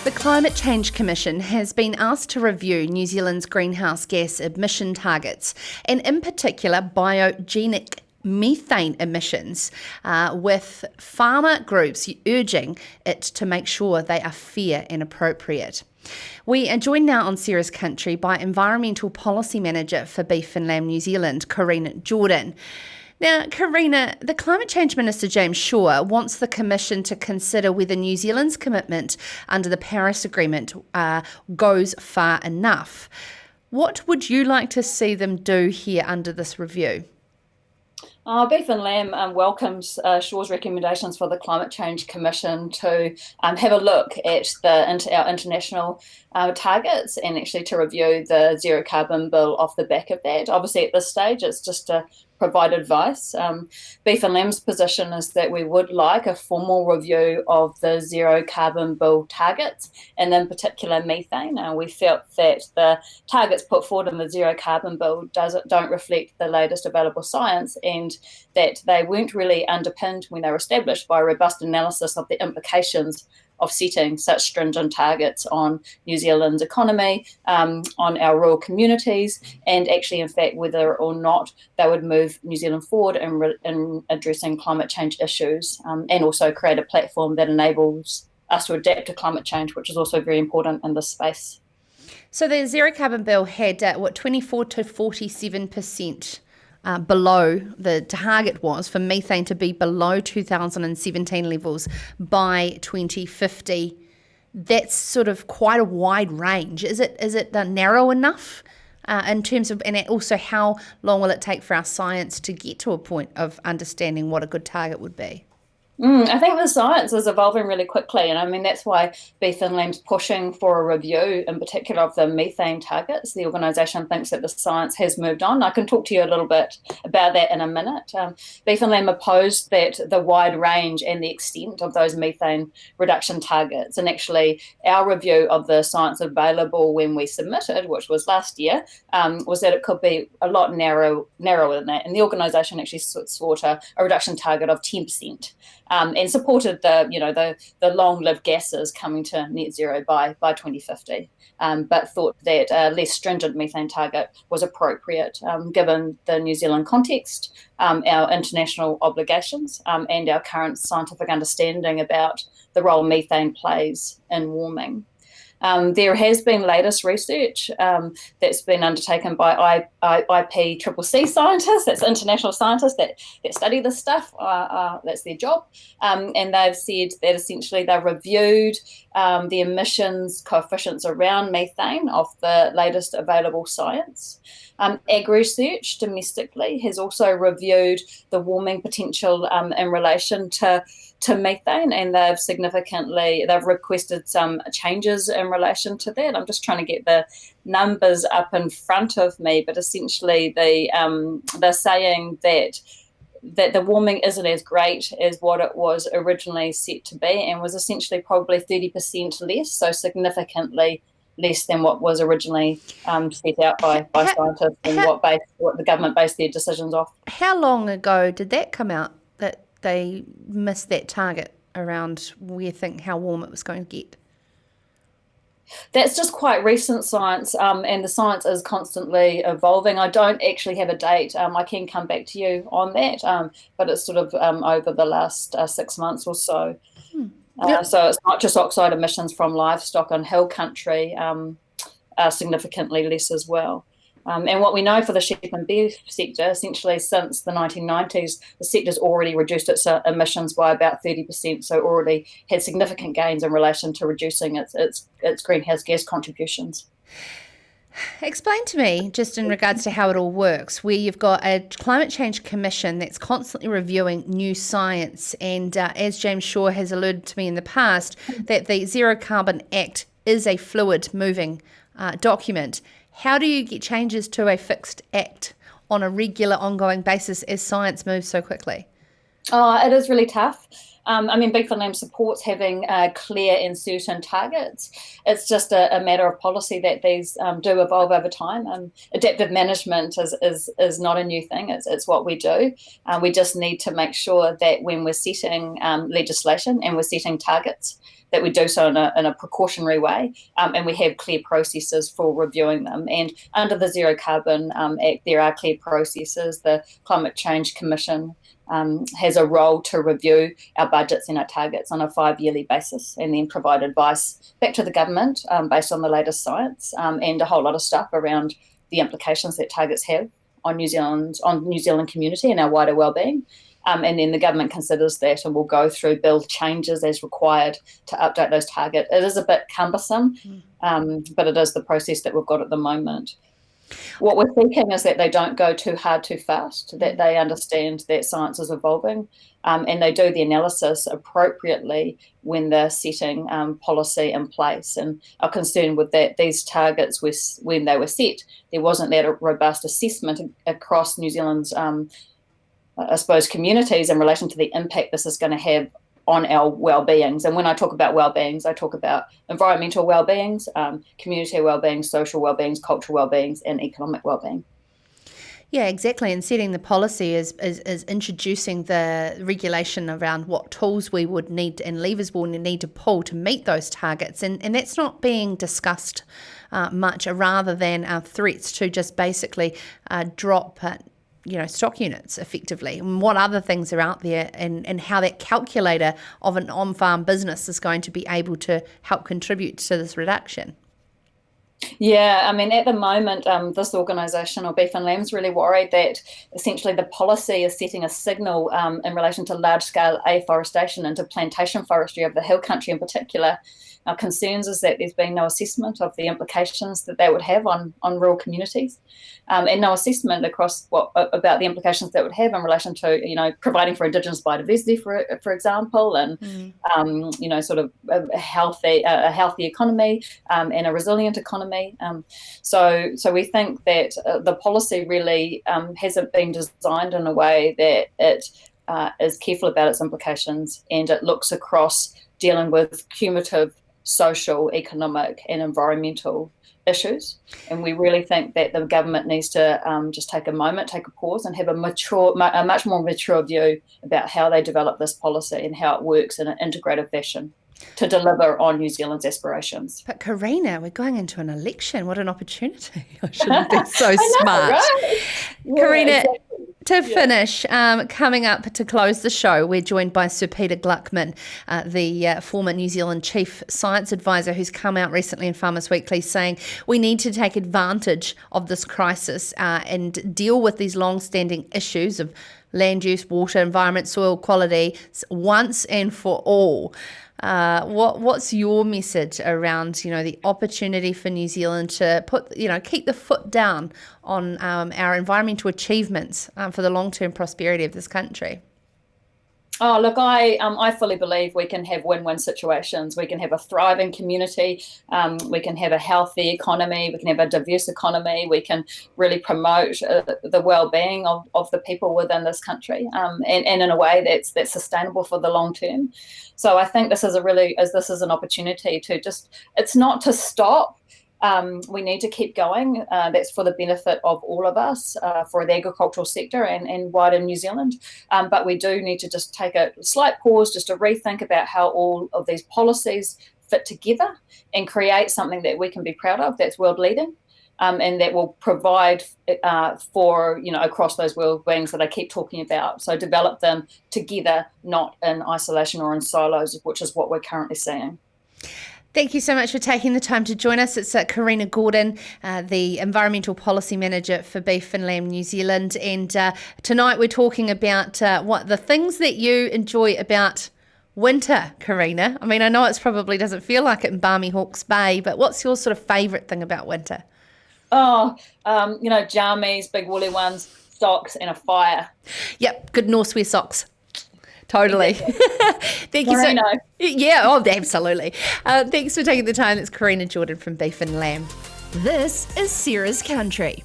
The Climate Change Commission has been asked to review New Zealand's greenhouse gas emission targets, and in particular biogenic methane emissions, with farmer groups urging it to make sure they are fair and appropriate. We are joined now on Sarah's Country by Environmental Policy Manager for Beef and Lamb New Zealand, Corina Jordan. Now, Corina, the Climate Change Minister James Shaw wants the Commission to consider whether New Zealand's commitment under the Paris Agreement goes far enough. What would you like to see them do here under this review? Beef and Lamb welcomes Shaw's recommendations for the Climate Change Commission to have a look at our international targets and actually to review the zero carbon bill off the back of that. Obviously, at this stage, it's just to provide advice. Beef and Lamb's position is that we would like a formal review of the zero carbon bill targets, and in particular methane. We felt that the targets put forward in the zero carbon bill don't reflect the latest available science, and that they weren't really underpinned when they were established by a robust analysis of the implications of setting such stringent targets on New Zealand's economy, on our rural communities, and actually, in fact, whether or not they would move New Zealand forward in addressing climate change issues, and also create a platform that enables us to adapt to climate change, which is also very important in this space. So the zero carbon bill had 24 to 47%. Below the target was for methane to be below 2017 levels by 2050. That's sort of quite a wide range. Is it narrow enough in terms of, and also how long will it take for our science to get to a point of understanding what a good target would be? I think the science is evolving really quickly, and I mean that's why Beef and Lamb's pushing for a review, in particular of the methane targets. The organisation thinks that the science has moved on. I can talk to you a little bit about that in a minute. Beef and Lamb opposed that the wide range and the extent of those methane reduction targets, and actually our review of the science available when we submitted, which was last year, was that it could be a lot narrower than that, and the organisation actually sought a reduction target of 10%. And supported the long-lived gases coming to net zero by 2050, but thought that a less stringent methane target was appropriate given the New Zealand context, our international obligations, and our current scientific understanding about the role methane plays in warming. There has been latest research that's been undertaken by IPCC scientists, that's international scientists that study this stuff, that's their job, and they've said that essentially they've reviewed the emissions coefficients around methane of the latest available science. Ag Research domestically has also reviewed the warming potential in relation to methane, and they've requested some changes in relation to that. I'm just trying to get the numbers up in front of me, but essentially they're saying that the warming isn't as great as what it was originally set to be, and was essentially probably 30% less, so significantly less than what was originally set out by scientists and what the government based their decisions off. How long ago did that come out, that they missed that target around how warm it was going to get? That's just quite recent science, and the science is constantly evolving. I don't actually have a date. I can come back to you on that, but it's sort of over the last 6 months or so. Yep. So it's not just oxide emissions from livestock on hill country, are significantly less as well. And what we know for the sheep and beef sector, essentially since the 1990s, the sector's already reduced its emissions by about 30%, so already had significant gains in relation to reducing its greenhouse gas contributions. Explain to me, just in regards to how it all works, where you've got a Climate Change Commission that's constantly reviewing new science, and as James Shaw has alluded to me in the past, that the Zero Carbon Act is a fluid moving document. How do you get changes to a fixed act on a regular ongoing basis as science moves so quickly? It is really tough. Beef and Lamb supports having clear and certain targets. It's just a matter of policy that these do evolve over time. Adaptive management is not a new thing. It's what we do. We just need to make sure that when we're setting legislation and we're setting targets, that we do so in a precautionary way, and we have clear processes for reviewing them. And under the Zero Carbon Act, there are clear processes. The Climate Change Commission has a role to review our budgets and our targets on a 5-yearly basis, and then provide advice back to the government based on the latest science, and a whole lot of stuff around the implications that targets have on New Zealand community and our wider wellbeing. And then the government considers that and will go through bill changes as required to update those targets. It is a bit cumbersome, but it is the process that we've got at the moment. What we're thinking is that they don't go too hard too fast, that they understand that science is evolving, and they do the analysis appropriately when they're setting policy in place. And our concern with that, these targets, when they were set, there wasn't that robust assessment across New Zealand's I suppose, communities in relation to the impact this is going to have on our well-beings. And when I talk about well-beings, I talk about environmental well-beings, community well-beings, social well-beings, cultural well-beings, and economic well-being. Yeah, exactly. And setting the policy is introducing the regulation around what tools we would need and levers we'll need to pull to meet those targets. And that's not being discussed much, rather than threats to just basically drop stock units effectively, and what other things are out there, and how that calculator of an on-farm business is going to be able to help contribute to this reduction. Yeah, I mean, at the moment, this organisation, or Beef and Lamb, is really worried that essentially the policy is setting a signal in relation to large-scale afforestation and to plantation forestry of the hill country in particular. Our concerns is that there's been no assessment of the implications that would have on rural communities, and no assessment across about the implications that would have in relation to providing for Indigenous biodiversity, for example, and sort of a healthy economy and a resilient economy. So we think that the policy really hasn't been designed in a way that it is careful about its implications, and it looks across dealing with cumulative social, economic and environmental issues. And we really think that the government needs to just take a moment, take a pause, and have a much more mature view about how they develop this policy and how it works in an integrated fashion to deliver on New Zealand's aspirations. But Corina, we're going into an election. What an opportunity. I shouldn't be so smart. Right? Yeah, Corina, exactly. To finish, coming up to close the show, we're joined by Sir Peter Gluckman, the former New Zealand Chief Science Advisor, who's come out recently in Farmers Weekly saying we need to take advantage of this crisis and deal with these long-standing issues of land use, water, environment, soil quality once and for all. What's your message around, the opportunity for New Zealand to keep the foot down on our environmental achievements for the long-term prosperity of this country? Oh, look, I fully believe we can have win-win situations. We can have a thriving community. We can have a healthy economy. We can have a diverse economy. We can really promote the well-being of the people within this country, and in a way that's sustainable for the long term. So I think this is an opportunity to it's not to stop. We need to keep going. That's for the benefit of all of us, for the agricultural sector and wider New Zealand. But we do need to just take a slight pause, just to rethink about how all of these policies fit together and create something that we can be proud of, that's world leading, and that will provide for, across those well-beings that I keep talking about. So develop them together, not in isolation or in silos, which is what we're currently seeing. Thank you so much for taking the time to join us. It's Corina Jordan, the Environmental Policy Manager for Beef and Lamb New Zealand. And tonight we're talking about what the things that you enjoy about winter, Corina. I mean, I know it probably doesn't feel like it in balmy Hawke's Bay, but what's your sort of favourite thing about winter? Oh, jammies, big woolly ones, socks and a fire. Yep, good Norsewear socks. Totally. Thank you so much. Yeah, absolutely. Thanks for taking the time. It's Corina Jordan from Beef and Lamb. This is Sarah's Country.